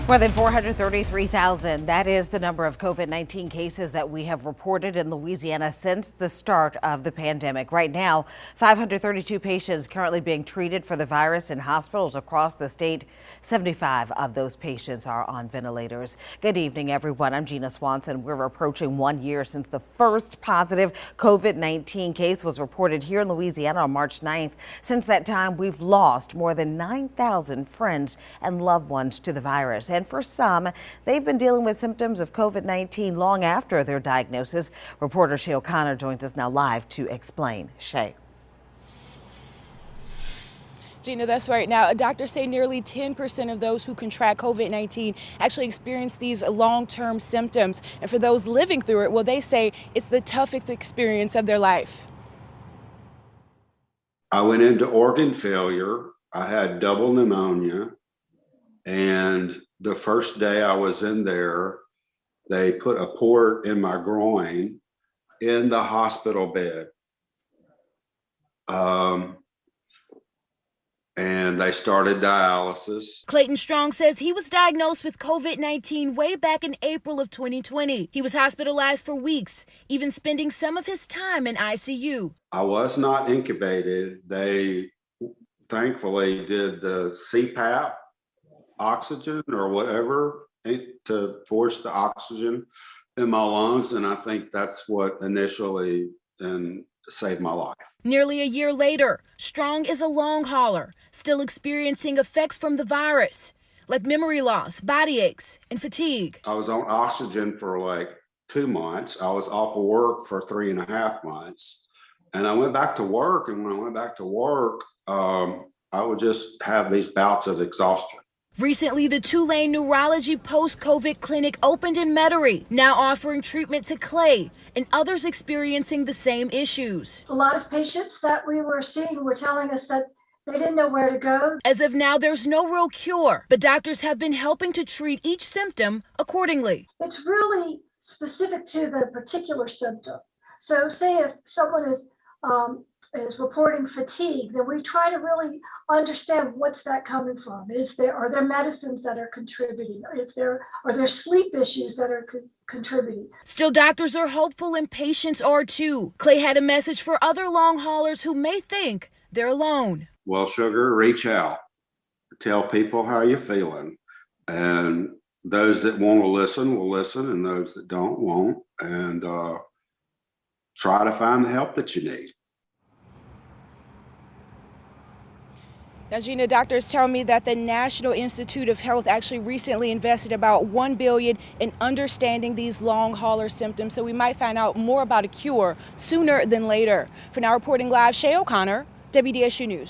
More than 433,000. That is the number of COVID-19 cases that we have reported in Louisiana since the start of the pandemic. Right now, 532 patients currently being treated for the virus in hospitals across the state. 75 of those patients are on ventilators. Good evening, everyone. I'm Gina Swanson. We're approaching 1 year since the first positive COVID-19 case was reported here in Louisiana on March 9th. Since that time, we've lost more than 9,000 friends and loved ones to the virus. And for some, they've been dealing with symptoms of COVID-19 long after their diagnosis. Reporter Shay O'Connor joins us now live to explain. Shay. Gina, that's right. Now, doctors say nearly 10% of those who contract COVID-19 actually experience these long-term symptoms. And for those living through it, well, they say it's the toughest experience of their life. I went into organ failure. I had double pneumonia. And the first day I was in there, they put a port in my groin in the hospital bed. And they started dialysis. Clayton Strong says he was diagnosed with COVID-19 way back in April of 2020. He was hospitalized for weeks, even spending some of his time in ICU. I was not incubated. They thankfully did the CPAP, oxygen or whatever, to force the oxygen in my lungs. And I think that's what initially saved my life. Nearly a year later, Strong is a long hauler, still experiencing effects from the virus, like memory loss, body aches, and fatigue. I was on oxygen for like 2 months. I was off of work for 3.5 months. And I went back to work. And when I went back to work, I would just have these bouts of exhaustion. Recently, the Tulane Neurology Post-COVID Clinic opened in Metairie, now offering treatment to Clay and others experiencing the same issues. A lot of patients that we were seeing were telling us that they didn't know where to go. As of now, there's no real cure, but doctors have been helping to treat each symptom accordingly. It's really specific to the particular symptom. So say if someone is reporting fatigue, then we try to really understand what's that coming from. Are there medicines that are contributing? Are there sleep issues that are contributing? Still, doctors are hopeful and patients are too. Clay had a message for other long haulers who may think they're alone. Well, Sugar, reach out. Tell people how you're feeling. And those that want to listen will listen, and those that don't won't. And try to find the help that you need. Now, Gina, doctors tell me that the National Institute of Health actually recently invested about $1 billion in understanding these long hauler symptoms, so we might find out more about a cure sooner than later. For now, reporting live, Shay O'Connor, WDSU News.